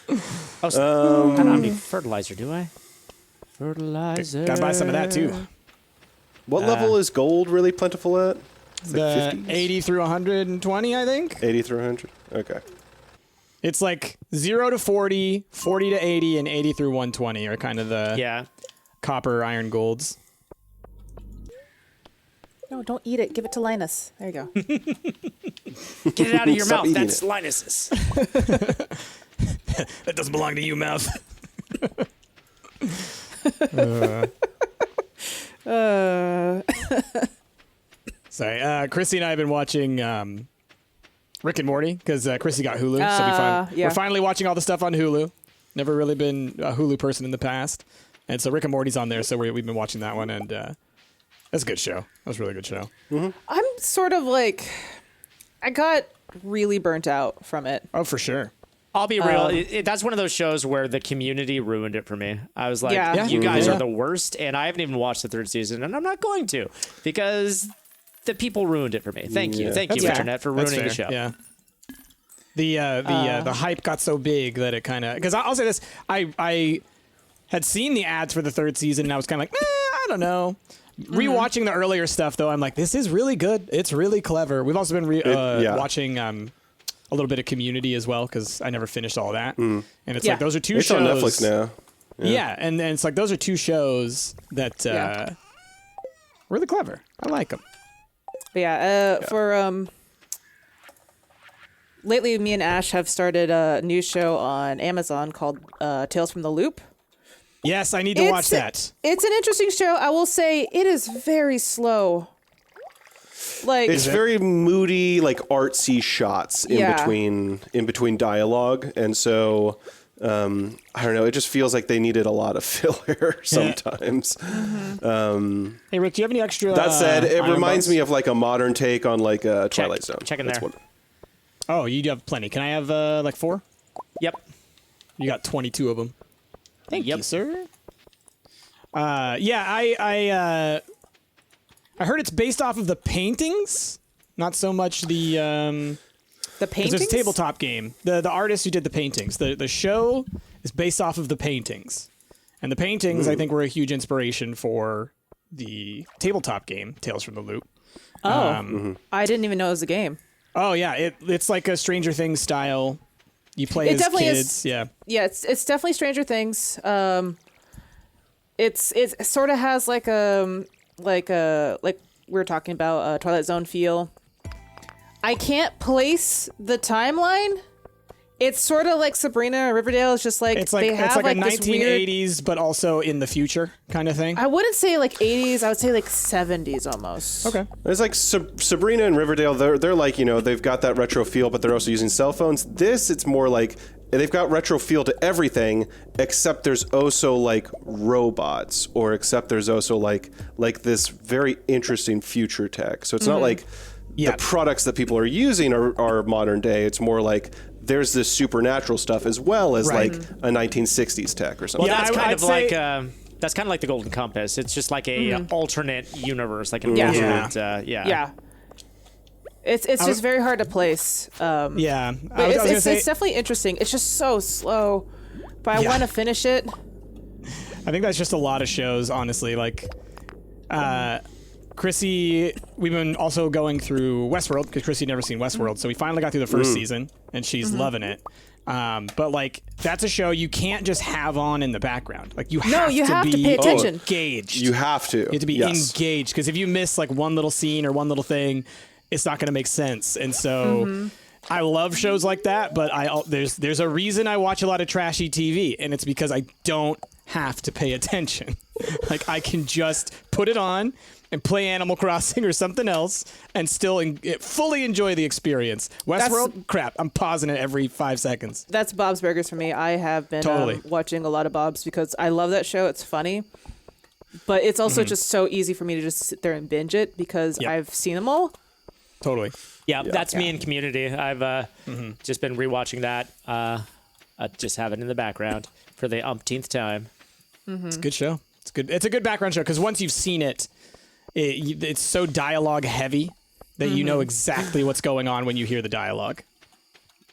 I don't need fertilizer, do I? Fertilizer. Gotta buy some of that too. What level is gold really plentiful at? It's The like 50s? 80 through 120, I think. 80 through 100? Okay. It's like 0 to 40, 40 to 80, and 80 through 120 are kind of the copper, iron, golds. No, don't eat it. Give it to Linus. There you go. Get it out of your Stop mouth. eating That's it. Linus's. That doesn't belong to you, mouth. Sorry, Chrissy and I have been watching Rick and Morty because Chrissy got Hulu, so we're finally watching all the stuff on Hulu. Never really been a Hulu person in the past, and so Rick and Morty's on there, so we've been watching that one, and that's a good show. That was a really good show. I'm sort of like, I got really burnt out from it. Oh, for sure. I'll be real. That's one of those shows where the community ruined it for me. I was like, you guys are the worst, and I haven't even watched the third season, and I'm not going to because the people ruined it for me. Thank you. Thank you, Internet, for ruining the show. Yeah. The hype got so big that it kind of, because I'll say this, I had seen the ads for the third season, and I was kind of like, I don't know. Rewatching the earlier stuff, though, I'm like, this is really good. It's really clever. We've also been watching a little bit of Community as well, because I never finished all that. And it's like, those are two shows. It's on Netflix now. Yeah, and then it's like, those are two shows that really clever. I like them. But for lately, me and Ash have started a new show on Amazon called Tales from the Loop. Yes, I need to watch that. It's an interesting show. I will say it is very slow. Like, It's very moody, like artsy shots in between dialogue, and so I don't know. It just feels like they needed a lot of filler sometimes. Hey, Rick, do you have any extra? That said, it Iron reminds Bugs? me of like a modern take on like a Twilight Zone. Check in That's there. Oh, you do have plenty. Can I have like 4? Yep. You got 22 of them. Thank you, sir. I heard it's based off of the paintings, not so much the paintings. It's a tabletop game. The artist who did the paintings. The show is based off of the paintings, and the paintings I think were a huge inspiration for the tabletop game Tales from the Loop. I didn't even know it was a game. Oh yeah, it's like a Stranger Things style. You play It as definitely kids. is. Yeah, it's definitely Stranger Things. It sort of has like we were talking about Twilight Zone feel. I can't place the timeline. It's sort of like Sabrina or Riverdale. It's just like It's like they have a this 1980s, but also in the future kind of thing. I wouldn't say like 80s. I would say like 70s almost. Okay. It's like Sabrina and Riverdale. They're like, you know, they've got that retro feel, but they're also using cell phones. This, it's more like they've got retro feel to everything, except there's also like robots, or except there's also like this very interesting future tech. So it's not like the products that people are using are modern day. It's more like there's this supernatural stuff as well as like a 1960s tech or something. Well, Yeah, that's kind of like the Golden Compass. It's just like a alternate universe, like an Yeah. It's just very hard to place. Yeah. But it's definitely interesting. It's just so slow, but I want to finish it. I think that's just a lot of shows, honestly. Like, Chrissy, we've been also going through Westworld because Chrissy had never seen Westworld, so we finally got through the first season, and she's loving it. But like, that's a show you can't just have on in the background. Like, you have to pay attention. Engaged. You have to. You have to be engaged, because if you miss like one little scene or one little thing, it's not going to make sense. And so I love shows like that, but there's a reason I watch a lot of trashy TV, and it's because I don't have to pay attention. Like, I can just put it on and play Animal Crossing or something else and still fully enjoy the experience. Westworld, crap, I'm pausing it every 5 seconds. That's Bob's Burgers for me. I have been watching a lot of Bob's because I love that show. It's funny. But it's also just so easy for me to just sit there and binge it because I've seen them all. Totally. Yeah, that's me in Community. I've just been rewatching that. Just have it in the background for the umpteenth time. It's a good show. It's a good background show because once you've seen it, it's so dialogue heavy that you know exactly what's going on when you hear the dialogue.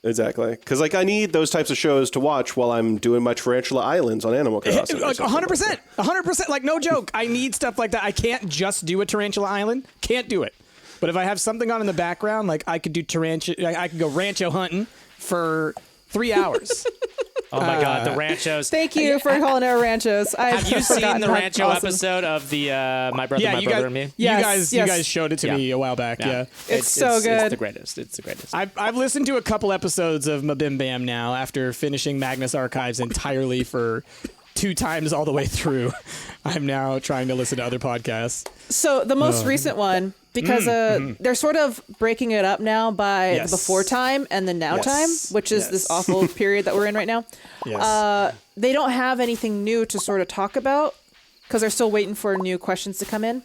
Exactly, because like I need those types of shows to watch while I'm doing my Tarantula Islands on Animal Crossing. 100%. Like no joke. I need stuff like that. I can't just do a Tarantula Island. Can't do it. But if I have something on in the background, like I could do tarantula, I could go rancho hunting for 3 hours. Oh my God, the ranchos! Thank you for calling our ranchos. Have you seen the rancho episode of the My Brother, My Brother and Me? Yes, you guys showed it to me a while back. Yeah. It's so good. It's the greatest. It's the greatest. I've listened to a couple episodes of Mabim Bam now after finishing Magnus Archives entirely for 2 times all the way through. I'm now trying to listen to other podcasts. So the most recent one, because they're sort of breaking it up now by the before time and the now time, which is this awful period that we're in right now. Yes. They don't have anything new to sort of talk about because they're still waiting for new questions to come in.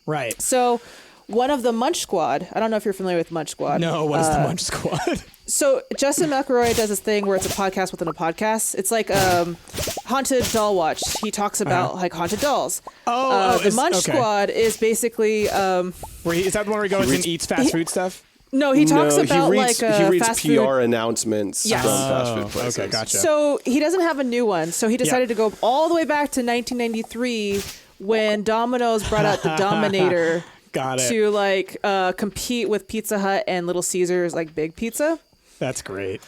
Right. So one of the Munch Squad, I don't know if you're familiar with Munch Squad. No, what is the Munch Squad? So Justin McElroy does this thing where it's a podcast within a podcast. It's like Haunted Doll Watch. He talks about like haunted dolls. The Munch Squad is basically is that the one where he goes and eats fast food stuff? No, he talks about he reads fast PR food announcements from fast food places. Okay, gotcha. So he doesn't have a new one. So he decided to go all the way back to 1993 when Domino's brought out the Dominator. Got it. To like compete with Pizza Hut and Little Caesars like Big Pizza. That's great.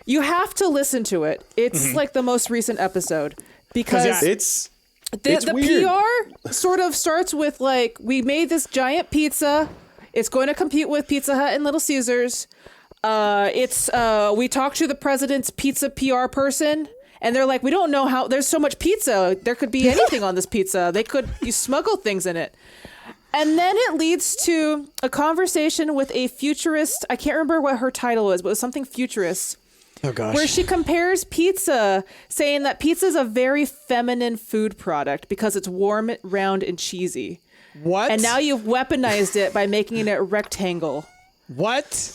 You have to listen to it. It's like the most recent episode because it's the weird. PR sort of starts with like, we made this giant pizza. It's going to compete with Pizza Hut and Little Caesars. We talked to the president's pizza PR person. And they're like, we don't know how, there's so much pizza. There could be anything on this pizza. You smuggle things in it. And then it leads to a conversation with a futurist. I can't remember what her title is, but it was something futurist. Oh, gosh. Where she compares pizza, saying that pizza is a very feminine food product because it's warm, round, and cheesy. What? And now you've weaponized it by making it a rectangle. What?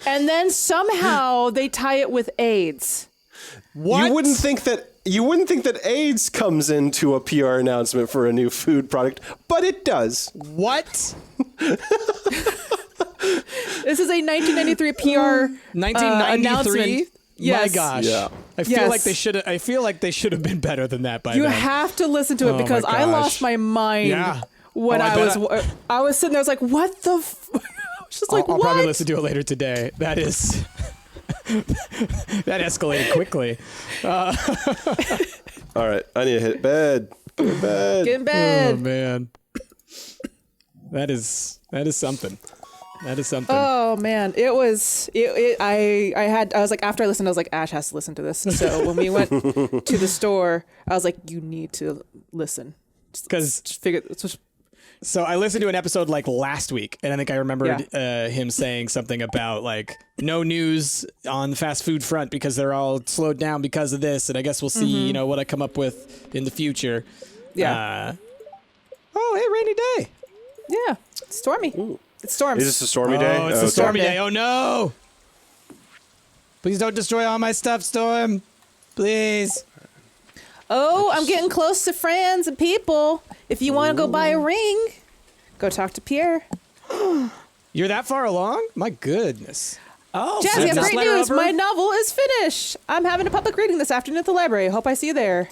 And then somehow they tie it with AIDS. What? You wouldn't think that AIDS comes into a PR announcement for a new food product, but it does. What? This is a 1993 PR 1993. announcement. Yes. My gosh. Yeah. I feel like they should have been better than that by You now. have to listen to it because I lost my mind when I was sitting there. I was like, what the? I was just like, I'll what? probably listen to it later today. That is. That escalated quickly. All right, I need to hit bed. Go to bed. Get in bed. Oh man, that is something. That is something. Oh man, it was. I was like, after I listened, I was like, Ash has to listen to this. So when we went to the store, I was like, you need to listen Because figure. So I listened to an episode like last week, and I think I remembered him saying something about like no news on the fast food front because they're all slowed down because of this, and I guess we'll see, what I come up with in the future. Yeah. Hey, rainy day. Yeah. It's stormy. Ooh. It storms. Is this a stormy day? Oh, it's a stormy day. Oh no! Please don't destroy all my stuff, Storm. Please. Oh, I'm getting close to friends and people. If you want to go buy a ring, go talk to Pierre. You're that far along? My goodness. Oh, Jazzy, I have that's great letter news. over? My novel is finished. I'm having a public reading this afternoon at the library. Hope I see you there.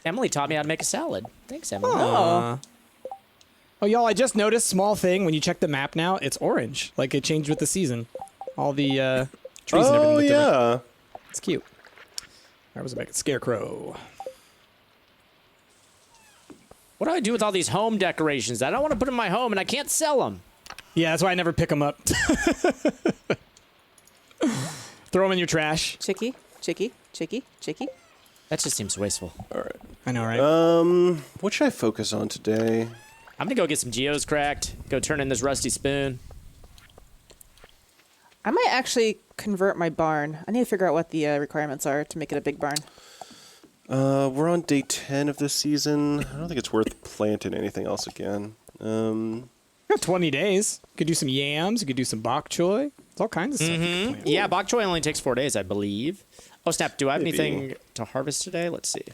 Emily taught me how to make a salad. Thanks, Emily. Oh. Oh, y'all, I just noticed, small thing, when you check the map now, it's orange. Like, it changed with the season. All the trees and everything. Oh look different. yeah. It's cute. That was a big scarecrow. What do I do with all these home decorations? I don't want to put them in my home, and I can't sell them. Yeah, that's why I never pick them up. Throw them in your trash. Chicky. That just seems wasteful. All right. I know, right? What should I focus on today? I'm gonna go get some geos cracked. Go turn in this rusty spoon. I might actually convert my barn. I need to figure out what the requirements are to make it a big barn. We're on day 10 of this season. I don't think it's worth planting anything else again. You got 20 days. You could do some yams. You could do some bok choy. It's all kinds of stuff. You could plant. Yeah, bok choy only takes 4 days, I believe. Oh, snap. Do I have Maybe. anything to harvest today? Let's see.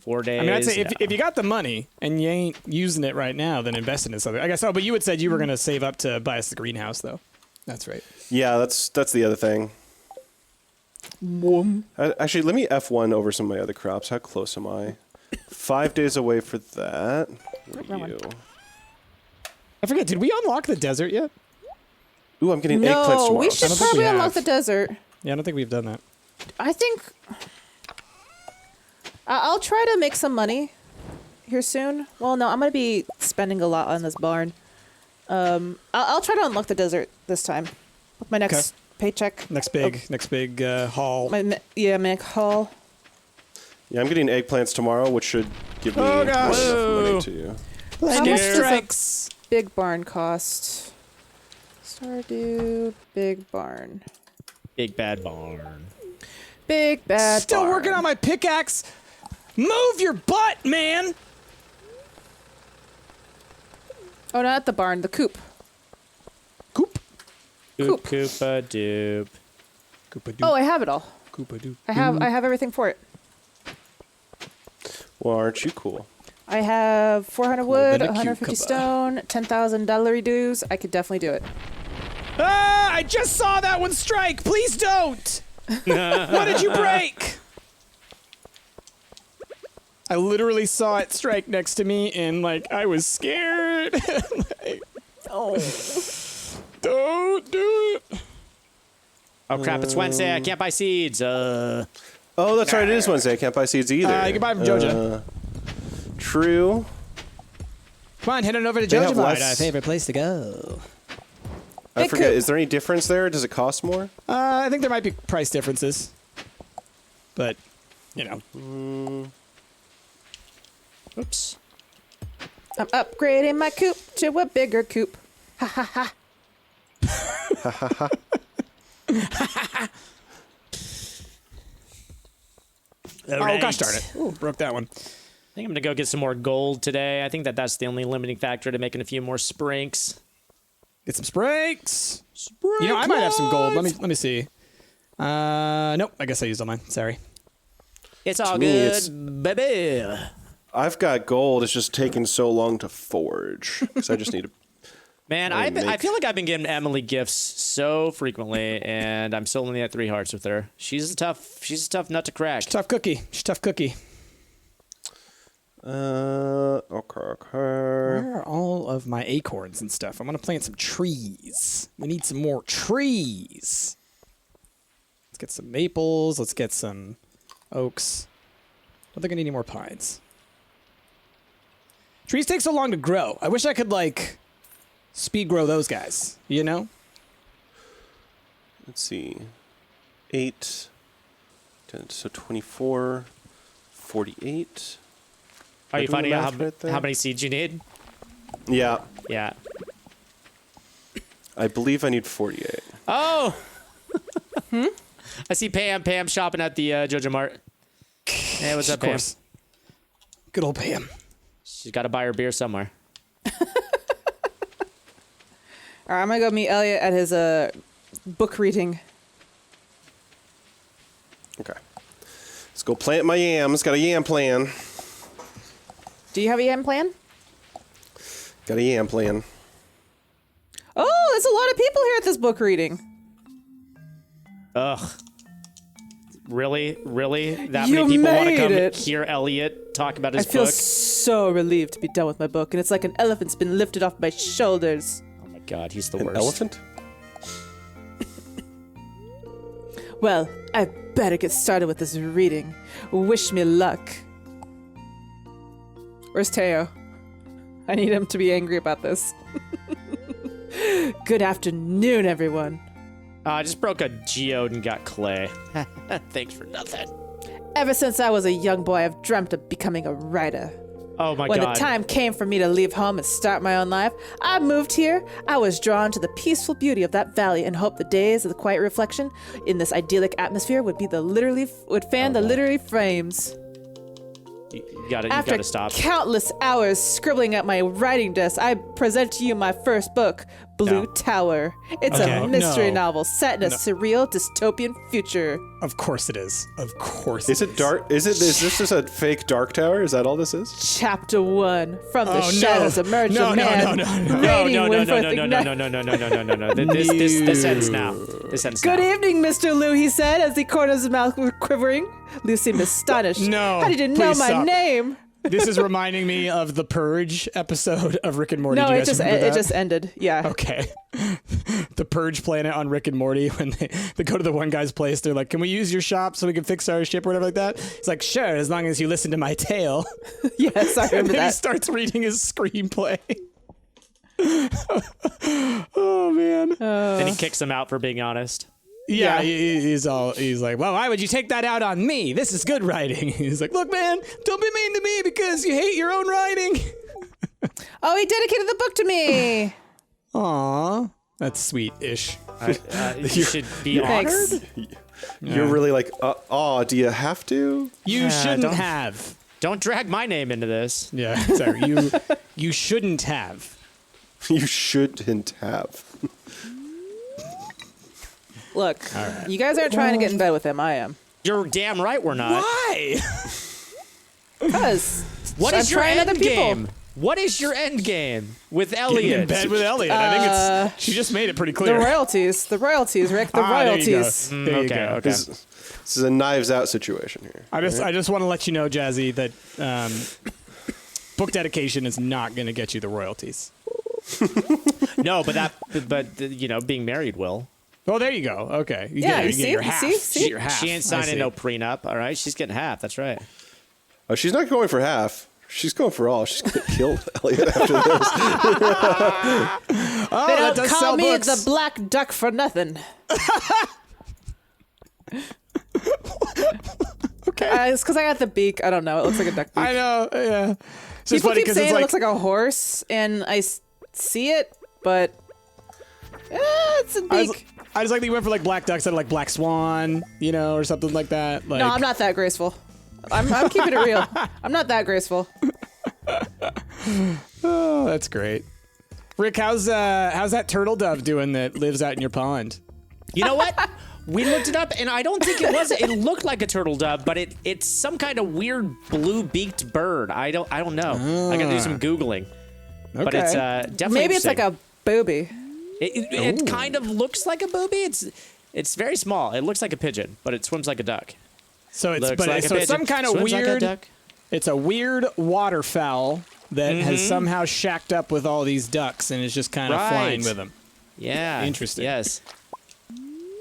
4 days. I mean, I'd say no. if you got the money and you ain't using it right now, then invest in something. I guess. Oh, but you had said you were going to save up to buy us the greenhouse, though. That's right. Yeah, that's the other thing. Actually, let me F1 over some of my other crops. How close am I? 5 days away for that. What are you? I forget, did we unlock the desert yet? Ooh, I'm getting eggplants No, tomorrow. we should don't think probably we unlock have. the desert. Yeah, I don't think we've done that. I think I'll try to make some money here soon. Well, no, I'm gonna be spending a lot on this barn. I'll try to unlock the desert this time with my next paycheck. Next big haul. My next haul. Yeah, I'm getting eggplants tomorrow, which should give me Oh, gosh. enough money to. How much does a Strikes. big barn cost? Stardew big barn. Big bad barn. Big bad Still barn. working on my pickaxe. Move your butt, man. Oh, not the barn, the coop. Coop. Coop, Koopa doop. Koopa-doop. Oh, I have it all. Koopa-doop. I have everything for it. Well, aren't you cool? I have 400 wood, than a 150 cucumber. stone, 10,000 dollary dues. I could definitely do it. Ah, I just saw that one strike. Please don't. What did you break? I literally saw it strike next to me, and like I was scared. Like, Oh. don't do it. Oh crap! It's Wednesday. I can't buy seeds. Oh, that's right. It is Wednesday. I can't buy seeds either. You can buy them from Joja. True. Come on, head on over to They have Joja Mart, less- our favorite place to go. I Big forget. coop. Is there any difference there? Does it cost more? I think there might be price differences, but you know. Oops. I'm upgrading my coop to a bigger coop. Ha ha ha. Oh gosh darn it! Ooh, broke that one. I think I'm gonna go get some more gold today. I think that's the only limiting factor to making a few more sprinks. Get some sprinks. You know, I might have some gold. Let me see. Nope. I guess I used all mine. Sorry. It's all me, good, it's- baby. I've got gold. It's just taking so long to forge because I just need to. Man, I I feel like I've been getting Emily gifts so frequently, and I'm still only at 3 hearts with her. She's a tough nut to crack. Tough cookie. She's a tough cookie. Okay. Where are all of my acorns and stuff? I'm gonna plant some trees. We need some more trees. Let's get some maples. Let's get some oaks. Don't think I need any more pines. Trees take so long to grow. I wish I could like speed grow those guys. You know? Let's see. 8. 10, so 24. 48. Are you doing finding the out math right there? how many seeds you need? Yeah. Yeah. I believe I need 48. Oh. I see Pam shopping at the Joja Mart. Hey, what's up, Of Pam? course. Good old Pam. She's got to buy her beer somewhere. All right, I'm gonna go meet Elliott at his book reading. Okay. Let's go plant my yams. Got a yam plan. Do you have a yam plan? Got a yam plan. Oh, there's a lot of people here at this book reading. Ugh. Really? That You many people want to made come it. hear Elliott talk about his I feel book? so relieved to be done with my book, and it's like an elephant's been lifted off my shoulders. Oh my god, he's the An worst. elephant? Well, I better get started with this reading. Wish me luck. Where's Teo? I need him to be angry about this. Good afternoon, everyone. I just broke a geode and got clay. Thanks for nothing. Ever since I was a young boy, I've dreamt of becoming a writer. Oh my When god. the time came for me to leave home and start my own life, I moved here. I was drawn to the peaceful beauty of that valley and hoped the days of the quiet reflection in this idyllic atmosphere would fan the literary frames. You gotta After stop. countless hours scribbling at my writing desk, I present to you my first book, Blue No. Tower. It's Okay. a mystery No. novel set in a surreal dystopian future. Of course it is. Of course. Is it dark? Is this just a fake Dark Tower? Is that all this is? Chapter 1. From the Oh, shadows no. emerged No, a no, man. no, no, no. Radiant with No. This ends now. This ends Good now. evening, Mr. Lou, he said, as the corners of his mouth were quivering. Lou seemed astonished. No, How did you know please my stop. name? This is reminding me of the Purge episode of Rick and Morty. No, Do you it guys remember that? just ended. Yeah. Okay. The Purge planet on Rick and Morty, when they go to the one guy's place, they're like, can we use your shop so we can fix our ship or whatever like that? He's like, sure, as long as you listen to my tale. Yes, I And remember then he that. starts reading his screenplay. Oh, man. Then he kicks him out for being honest. Yeah, Yeah. he's like, well, why would you take that out on me? This is good writing. He's like, look, man, don't be mean to me because you hate your own writing. Oh, he dedicated the book to me. Aw, that's sweet-ish. You should be honored. Thanks. You're really like, do you have to? You shouldn't don't- have. Don't drag my name into this. Yeah, sorry. You shouldn't have. You shouldn't have. Look, you guys aren't trying to get in bed with him. I am. You're damn right we're not. Why? Because What I'm is your trying end other people. game? What is your end game with Getting Elliott? in bed with Elliott. I think it's. She just made it pretty The clear. royalties, Rick, the There you go. royalties. There you Okay, go. okay. This is a Knives Out situation here. I just want to let you know, Jazzy, that book dedication is not going to get you the royalties. No, but you know, being married will. Oh, there you go. Okay. You Yeah, get you your see? half. See? You get your half. She ain't I signing see. no prenup. All right, she's getting half. That's right. Oh, she's not going for half. She's going for all. She's going to kill Elliot after this. Oh, They that don't does call sell me books. the Black Duck for nothing. Okay. It's because I got the beak. I don't know. It looks like a duck beak. I know. Yeah. It's just People funny keep 'cause saying it's it like, looks like a horse, and I see it, but it's a beak. I just like that you went for like black duck instead of like black swan, you know, or something like that. Like, No, I'm not that graceful. I'm keeping it real. I'm not that graceful. Oh, that's great. Rick, how's that turtle dove doing that lives out in your pond? You know what? We looked it up, and I don't think it was. It looked like a turtle dove, but it's some kind of weird blue-beaked bird. I don't know. I got to do some googling. Okay. But it's definitely Maybe it's like interesting. a booby. It kind of looks like a booby. It's very small. It looks like a pigeon, but it swims like a duck. So it's Looks like a so it's some pigeon, kind of swims like a weird. duck. It's a weird waterfowl that has Mm-hmm. somehow shacked up with all these ducks and is just kind of flying Right. with them. Yeah. Interesting. Yes.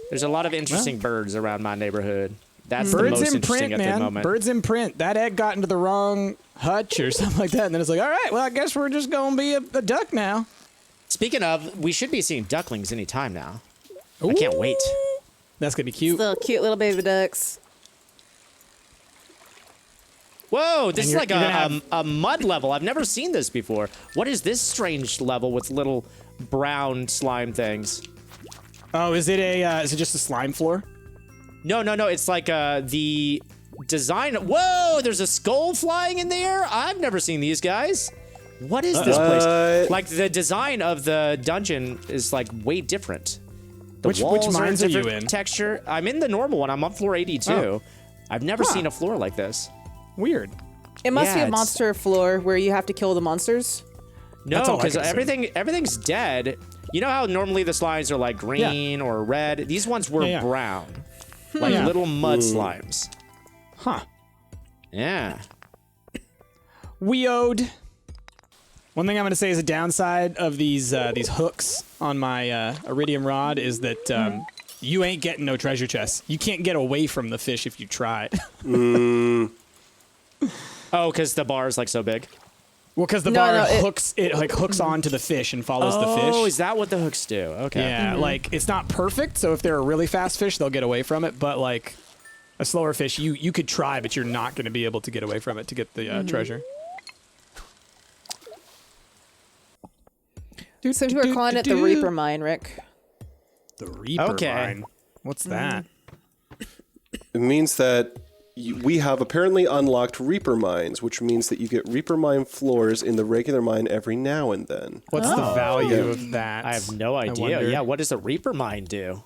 There's a lot of interesting birds around my neighborhood. That's the Birds most in interesting print, at the man. moment. Birds in print. That egg got into the wrong hutch or something like that, and then it's like, all right, well, I guess we're just gonna be a duck now. Speaking of, we should be seeing ducklings any time now. I can't wait. That's gonna be cute. Little cute little baby ducks. Whoa, this is you're like gonna have- a mud level. I've never seen this before. What is this strange level with little brown slime things? Oh, is it just a slime floor? No. It's like the design. Whoa, there's a skull flying in the air. I've never seen these guys. What is this place? Like the design of the dungeon is like way different. The Which walls mines are are you different in? texture. I'm in the normal one. I'm on floor 82. Oh. I've never seen a floor like this. Weird. It must Yeah, be a it's- monster floor where you have to kill the monsters. That's No, all I because can assume. everything's dead. You know how normally the slimes are like green or red? These ones were Yeah. brown. Like Yeah. little mud slimes. Huh. Yeah. Weird. One thing I'm going to say is a downside of these hooks on my iridium rod is that you ain't getting no treasure chests. You can't get away from the fish if you try. Oh, because the bar is like so big. Well, because the No, bar no, it- hooks onto the fish and follows the fish. Oh, is that what the hooks do? Okay. Yeah, like it's not perfect. So if they're a really fast fish, they'll get away from it. But like a slower fish, you could try, but you're not going to be able to get away from it to get the treasure. Some people are calling it the Reaper Mine, Rick. The Reaper Okay. mine. What's that? It means that we have apparently unlocked Reaper mines, which means that you get Reaper mine floors in the regular mine every now and then. What's the value of that? I have no idea. Yeah, what does the Reaper mine do?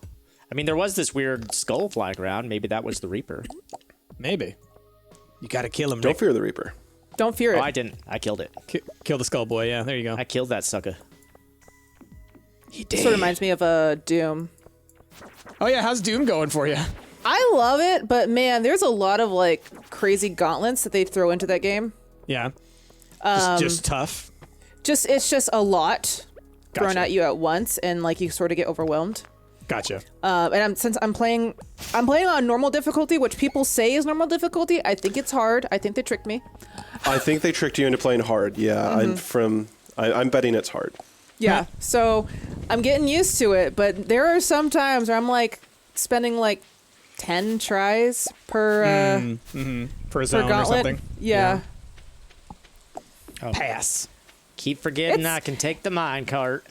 I mean, there was this weird skull flying around. Maybe that was the Reaper. Maybe. You gotta kill him. Don't fear the Reaper. Don't fear it. Oh, I didn't. I killed it. Kill the skull boy. Yeah, there you go. I killed that sucker. He did. Sort of reminds me of Doom. Oh yeah, how's Doom going for you? I love it, but man, there's a lot of like crazy gauntlets that they throw into that game. Yeah. Just tough. It's just a lot thrown Gotcha. at you at once, and like you sort of get overwhelmed. Gotcha. And since I'm playing on normal difficulty, which people say is normal difficulty. I think it's hard. I think they tricked me. I think they tricked you into playing hard. Yeah, I'm betting it's hard. Yeah. So I'm getting used to it, but there are some times where I'm like spending like 10 tries per For a zone gauntlet. or something. Yeah. Oh. Pass. Keep forgetting It's- I can take the mine cart.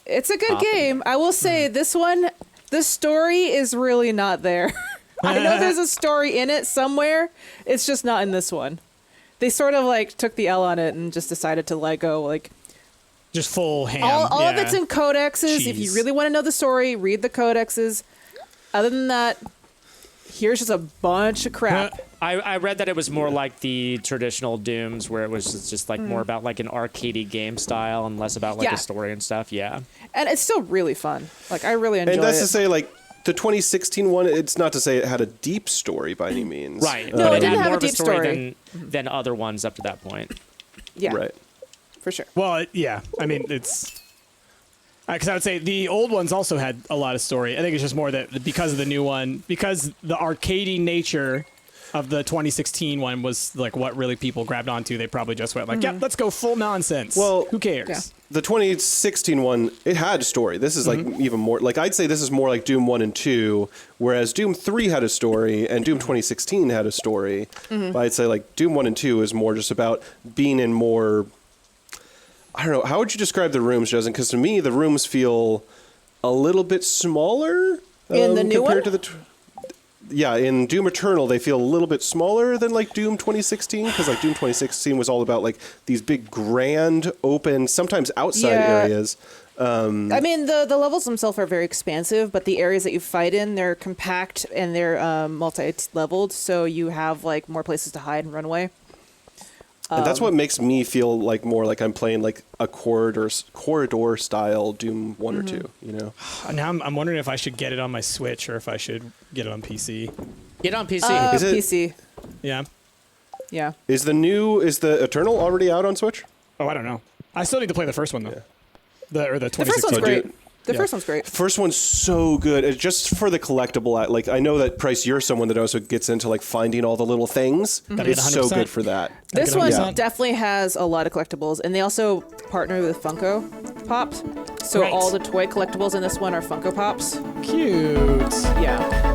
It's a good game. I will say this one, the story is really not there. I know there's a story in it somewhere. It's just not in this one. They sort of like took the L on it and just decided to let go. Like Just full ham. all of yeah. it's in codexes. If you Cheese. really want to know the story, read the codexes. Other than that, here's just a bunch of crap. I read that it was more like the traditional Dooms, where it was just like more about like an arcadey game style and less about like Yeah. a story and stuff. Yeah. And it's still really fun. Like I really enjoy And that's it. to say, like, the 2016 one, it's not to say it had a deep story by any means. Right. No, but it didn't had have more a of a deep story story. than other ones up to that point. Yeah, Right. for sure. Well, yeah. I mean, it's because I would say the old ones also had a lot of story. I think it's just more that because of the new one, because the arcadey nature of the 2016 one was like what really people grabbed onto. They probably just went like, "Yep, let's go full nonsense." Well, who cares? Yeah. The 2016 one, it had a story. This is like even more, like I'd say this is more like Doom 1 and 2, whereas Doom 3 had a story and Doom 2016 had a story. But I'd say like Doom 1 and 2 is more just about being in more, I don't know, how would you describe the rooms, Justin? Because to me, the rooms feel a little bit smaller In the new compared one? to the... Yeah, in Doom Eternal, they feel a little bit smaller than like Doom 2016, because like Doom 2016 was all about like these big, grand, open, sometimes outside Yeah. areas. I mean, the levels themselves are very expansive, but the areas that you fight in, they're compact and they're multi-leveled, so you have like more places to hide and run away. And that's what makes me feel like more like I'm playing like a corridor style Doom 1 or 2, you know? Now I'm wondering if I should get it on my Switch or if I should get it on PC. Get on PC. Is it- PC. Yeah. Yeah. Is the Eternal already out on Switch? Oh, I don't know. I still need to play the first one though. The 2016. The first one's So great. dude- The Yeah. first one's great. First one's so good. It's just for the collectible. Like I know that Price, you're someone that also gets into like finding all the little things. Gotta get It's so 100%. good for that. This get one 100%. definitely has a lot of collectibles, and they also partner with Funko Pops. So Right. all the toy collectibles in this one are Funko Pops. Cute. Yeah.